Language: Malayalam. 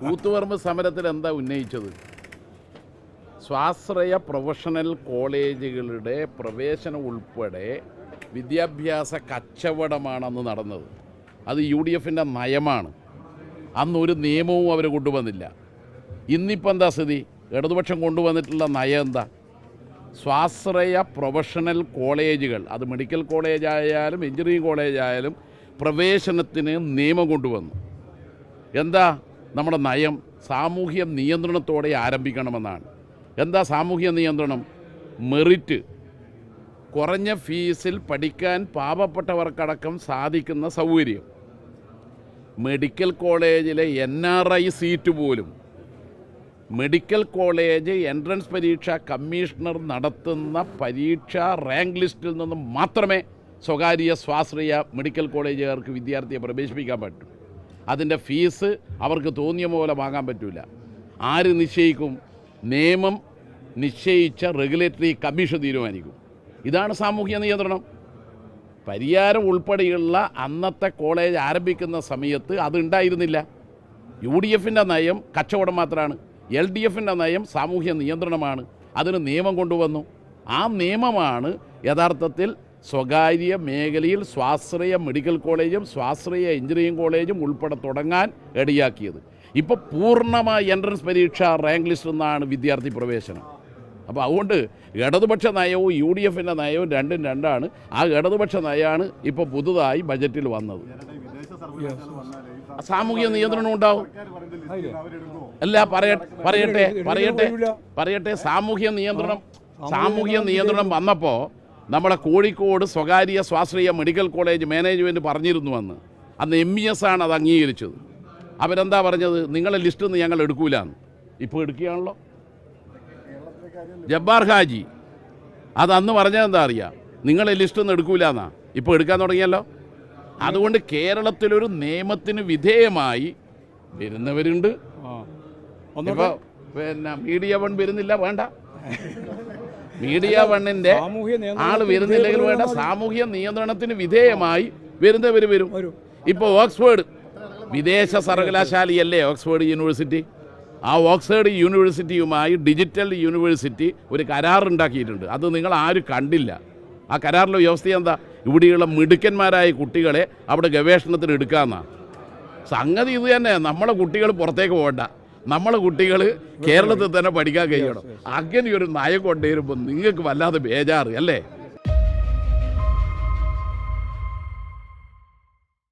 കൂത്തുപറമ്പ് സമരത്തിൽ എന്താ ഉന്നയിച്ചത്? സ്വാശ്രയ പ്രൊഫഷണൽ കോളേജുകളുടെ പ്രവേശനം ഉൾപ്പെടെ വിദ്യാഭ്യാസ കച്ചവടമാണെന്ന് നടന്നത്. അത് UDFൻ്റെ നയമാണ്. അന്നൊരു നിയമവും അവർ കൊണ്ടുവന്നില്ല. ഇന്നിപ്പോൾ എന്താ സ്ഥിതി? ഇടതുപക്ഷം കൊണ്ടുവന്നിട്ടുള്ള നയം എന്താ? സ്വാശ്രയ പ്രൊഫഷണൽ കോളേജുകൾ, അത് മെഡിക്കൽ കോളേജായാലും എഞ്ചിനീയറിംഗ് കോളേജായാലും പ്രവേശനത്തിന് നിയമം കൊണ്ടുവന്നു. എന്താ നമ്മുടെ നയം? സാമൂഹ്യ നിയന്ത്രണത്തോടെ ആരംഭിക്കണമെന്നാണ്. എന്താ സാമൂഹ്യ നിയന്ത്രണം? മെറിറ്റ്, കുറഞ്ഞ ഫീസിൽ പഠിക്കാൻ പാവപ്പെട്ടവർക്കടക്കം സാധിക്കുന്ന സൗകര്യം. മെഡിക്കൽ കോളേജിലെ NRI സീറ്റ് പോലും മെഡിക്കൽ കോളേജ് എൻട്രൻസ് പരീക്ഷ കമ്മീഷണർ നടത്തുന്ന പരീക്ഷ റാങ്ക് ലിസ്റ്റിൽ നിന്നും മാത്രമേ സ്വകാര്യ സ്വാശ്രയ മെഡിക്കൽ കോളേജുകാർക്ക് വിദ്യാർത്ഥിയെ പ്രവേശിപ്പിക്കാൻ പറ്റൂ. അതിൻ്റെ ഫീസ് അവർക്ക് തോന്നിയ പോലെ വാങ്ങാൻ പറ്റില്ല. ആര് നിശ്ചയിക്കും? നിയമം നിശ്ചയിച്ച റെഗുലേറ്ററി കമ്മീഷൻ തീരുമാനിക്കും. ഇതാണ് സാമൂഹ്യ നിയന്ത്രണം. പരിയാരം ഉൾപ്പെടെയുള്ള അന്നത്തെ കോളേജ് ആരംഭിക്കുന്ന സമയത്ത് അതുണ്ടായിരുന്നില്ല. UDFൻ്റെ നയം കച്ചവടം മാത്രമാണ്. LDFൻ്റെ നയം സാമൂഹ്യ നിയന്ത്രണമാണ്. അതിന് നിയമം കൊണ്ടുവന്നു. ആ നിയമമാണ് യഥാർത്ഥത്തിൽ സ്വകാര്യ മേഖലയിൽ സ്വാശ്രയ മെഡിക്കൽ കോളേജും സ്വാശ്രയ എഞ്ചിനീയറിംഗ് കോളേജും ഉൾപ്പെടെ തുടങ്ങാൻ ഇടയാക്കിയത്. ഇപ്പോൾ പൂർണ്ണമായ എൻട്രൻസ് പരീക്ഷ റാങ്ക് ലിസ്റ്റ് നിന്നാണ് വിദ്യാർത്ഥി പ്രവേശനം. അപ്പോൾ അതുകൊണ്ട് ഇടതുപക്ഷ നയവും UDFൻ്റെ നയവും രണ്ടും രണ്ടാണ്. ആ ഇടതുപക്ഷ നയമാണ് ഇപ്പോൾ പുതുതായി ബജറ്റിൽ വന്നത്. സാമൂഹ്യ നിയന്ത്രണം ഉണ്ടാവും. അല്ല, പറയട്ടെ സാമൂഹ്യ നിയന്ത്രണം വന്നപ്പോൾ നമ്മളെ കോഴിക്കോട് സ്വകാര്യ സ്വാശ്രയ മെഡിക്കൽ കോളേജ് മാനേജ്മെൻറ്റ് പറഞ്ഞിരുന്നു അന്ന് MES ആണ് അത് അംഗീകരിച്ചത്. അവരെന്താ പറഞ്ഞത്? നിങ്ങളെ ലിസ്റ്റിൽ നിന്ന് ഞങ്ങൾ എടുക്കൂലെന്ന്. ഇപ്പോൾ എടുക്കുകയാണല്ലോ. ജബ്ബാർ ഹാജി അത് അന്ന് പറഞ്ഞതെന്താ അറിയാം? നിങ്ങളെ ലിസ്റ്റിൽ നിന്ന് എടുക്കൂലെന്നാ. ഇപ്പോൾ എടുക്കാൻ തുടങ്ങിയല്ലോ. അതുകൊണ്ട് കേരളത്തിലൊരു നിയമത്തിന് വിധേയമായി വരുന്നവരുണ്ട്. ഇപ്പോൾ പിന്നെ മീഡിയ 1 വരുന്നില്ല, വേണ്ട. മീഡിയ 1ൻ്റെ ആൾ വരുന്നില്ലെങ്കിൽ വേണ്ട. സാമൂഹ്യ നിയന്ത്രണത്തിന് വിധേയമായി വരുന്നവർ വരും. ഇപ്പോൾ ഓക്സ്ഫോർഡ് വിദേശ സർവകലാശാലയല്ലേ ഓക്സ്ഫോർഡ് യൂണിവേഴ്സിറ്റി? ആ ഓക്സ്ഫോർഡ് യൂണിവേഴ്സിറ്റിയുമായി ഡിജിറ്റൽ യൂണിവേഴ്സിറ്റി ഒരു കരാറുണ്ടാക്കിയിട്ടുണ്ട്. അത് നിങ്ങൾ ആരും കണ്ടില്ല. ആ കരാറിലെ വ്യവസ്ഥ എന്താ? ഇവിടെയുള്ള മിടുക്കന്മാരായ കുട്ടികളെ അവിടെ ഗവേഷണത്തിന് എടുക്കാമെന്നാണ്. സംഗതി ഇത് തന്നെ. നമ്മളെ കുട്ടികൾ പുറത്തേക്ക് പോകണ്ട, നമ്മളെ കുട്ടികൾ കേരളത്തിൽ തന്നെ പഠിക്കാൻ കഴിയണം. അങ്ങനെ ഒരു നയം കൊണ്ടുവരുമ്പോൾ നിങ്ങൾക്ക് വല്ലാതെ ബേജാറ് അല്ലേ?